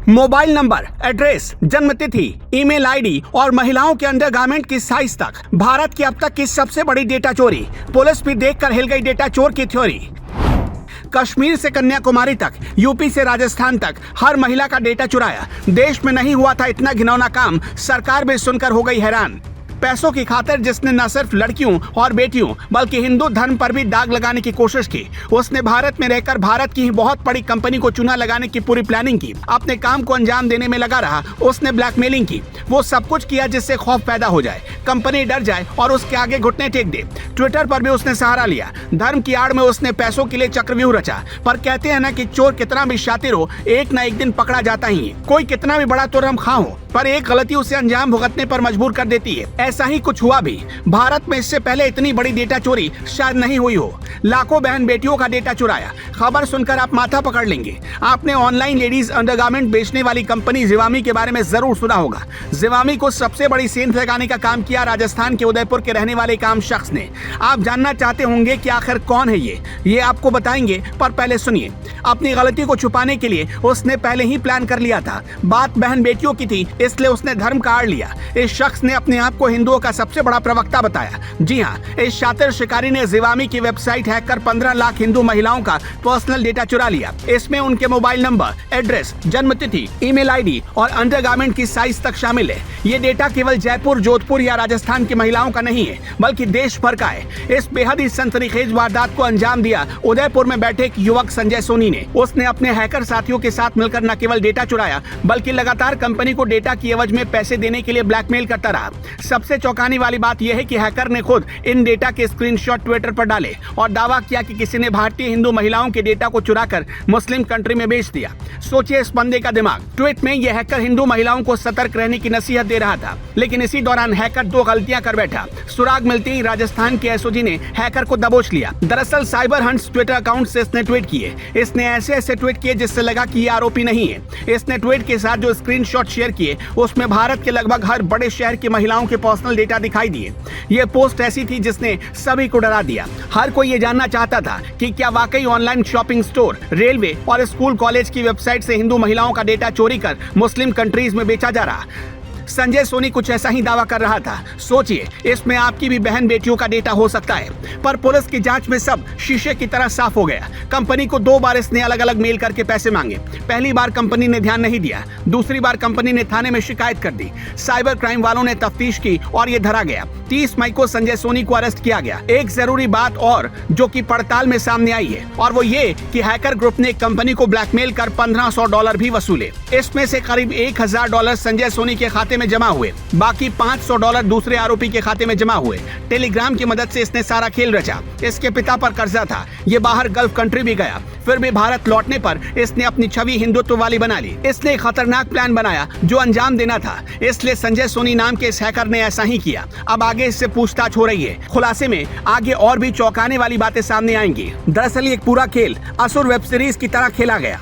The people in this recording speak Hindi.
मोबाइल नंबर, एड्रेस, जन्मतिथि, ईमेल आईडी और महिलाओं के अंडरगारमेंट की साइज तक भारत की अब तक की सबसे बड़ी डेटा चोरी। पुलिस भी देखकर हिल गई डेटा चोर की थ्योरी। कश्मीर से कन्याकुमारी तक, यूपी से राजस्थान तक हर महिला का डेटा चुराया। देश में नहीं हुआ था इतना घिनौना काम, सरकार भी सुनकर हो गई हैरान। पैसों की खातिर जिसने न सिर्फ लड़कियों और बेटियों बल्कि हिंदू धर्म पर भी दाग लगाने की कोशिश की, उसने भारत में रहकर भारत की ही बहुत बड़ी कंपनी को चूना लगाने की पूरी प्लानिंग की। अपने काम को अंजाम देने में लगा रहा। उसने ब्लैकमेलिंग की, वो सब कुछ किया जिससे खौफ पैदा हो जाए, कंपनी डर जाए और उसके आगे घुटने टेक दे। ट्विटर पर भी उसने सहारा लिया। धर्म की आड़ में उसने पैसों के लिए चक्रव्यूह रचा। पर कहते हैं ना कि चोर कितना भी शातिर हो, एक ना एक दिन पकड़ा जाता ही है। कोई कितना भी बड़ा तुर्रम खां हो, पर एक गलती उसे अंजाम भुगतने पर मजबूर कर देती है। ऐसा ही कुछ हुआ भी। भारत में इससे पहले इतनी बड़ी डेटा चोरी शायद नहीं हुई हो। लाखों बहन बेटियों का डेटा चुराया। खबर सुनकर आप माथा पकड़ लेंगे। आपने ऑनलाइन लेडीज अंडरगारमेंट बेचने वाली कंपनी जिवामी के बारे में जरूर सुना होगा। जिवामी को सबसे बड़ी सेंध लगाने का काम किया राजस्थान के उदयपुर के रहने वाले एक आम शख्स ने। आप जानना चाहते होंगे कि आखिर कौन है ये आपको बताएंगे, पर पहले सुनिए। अपनी गलती को छुपाने के लिए उसने पहले ही प्लान कर लिया था। बात बहन बेटियों की थी, इसलिए उसने धर्म का आड़ लिया। इस शख्स ने अपने आप को हिंदुओं का सबसे बड़ा प्रवक्ता बताया। जी हाँ, इस शातिर शिकारी ने जिवामी की वेबसाइट हैक कर 15 लाख हिंदू महिलाओं का पर्सनल डेटा चुरा लिया। इसमें उनके मोबाइल नंबर, एड्रेस, जन्मतिथि, ईमेल आईडी और अंडरगारमेंट की साइज तक शामिल है। ये डेटा केवल जयपुर, जोधपुर या राजस्थान की महिलाओं का नहीं है, बल्कि देश भर का है। इस बेहद ही सनसनीखेज वारदात को अंजाम दिया उदयपुर में बैठे एक युवक संजय सोनी ने। उसने अपने हैकर साथियों के साथ मिलकर न केवल डेटा चुराया, बल्कि लगातार कंपनी को डेटा की एवज में पैसे देने के लिए ब्लैकमेल करता रहा। सबसे चौंकाने वाली बात यह है कि हैकर ने खुद इन डेटा के स्क्रीनशॉट ट्विटर पर डाले और दावा किया कि किसी ने भारतीय हिंदू महिलाओं के डेटा को चुराकर मुस्लिम कंट्री में बेच दिया। सोचिए इस बंदे का दिमाग। ट्वीट में यह हैकर हिंदू महिलाओं को सतर्क रहने की नसीहत दे रहा था, लेकिन इसी दौरान हैकर 2 गलतियां कर बैठा। सुराग मिलते ही राजस्थान के एसओजी ने हैकर को दबोच लिया। दरअसल साइबर हंट्स ट्विटर अकाउंट से इसने ट्वीट किए। इसने ऐसे ट्वीट किए जिससे लगा कि ये आरोपी नहीं है। इसने ट्वीट के साथ जो स्क्रीनशॉट शेयर किए उसमें भारत के लगभग हर बड़े शहर की महिलाओं के पर्सनल डेटा दिखाई दिए। ये पोस्ट ऐसी थी जिसने सभी को डरा दिया। हर कोई ये जानना चाहता था कि क्या वाकई ऑनलाइन शॉपिंग स्टोर, रेलवे और स्कूल कॉलेज की वेबसाइट से हिंदू महिलाओं का डेटा चोरी कर मुस्लिम कंट्रीज में बेचा जा रहा। संजय सोनी कुछ ऐसा ही दावा कर रहा था। सोचिए, इसमें आपकी भी बहन बेटियों का डेटा हो सकता है। पर पुलिस की जांच में सब शीशे की तरह साफ हो गया। कंपनी को 2 बार इसने अलग अलग मेल करके पैसे मांगे। पहली बार कंपनी ने ध्यान नहीं दिया, दूसरी बार कंपनी ने थाने में शिकायत कर दी। साइबर क्राइम वालों ने तफ्तीश की और ये धरा गया। 30 मई को संजय सोनी को अरेस्ट किया गया। एक जरूरी बात और जो कि पड़ताल में सामने आई है, और वो ये कि हैकर ग्रुप ने कंपनी को ब्लैकमेल कर $1500 भी वसूले। इसमें से करीब $1000 संजय सोनी के खाते में जमा हुए, बाकी $500 दूसरे आरोपी के खाते में जमा हुए। टेलीग्राम की मदद से इसने सारा खेल रचा। इसके पिता पर कर्जा था, ये बाहर गल्फ कंट्री भी गया। फिर भी भारत लौटने पर इसने अपनी छवि हिंदुत्व वाली बना ली। इसने एक खतरनाक प्लान बनाया जो अंजाम देना था, इसलिए संजय सोनी नाम के इस हैकर ने ऐसा ही किया। अब आगे इससे पूछताछ हो रही है। खुलासे में आगे और भी चौंकाने वाली बातें सामने आएंगी। दरअसल ये पूरा खेल असुर वेब सीरीज की तरह खेला गया।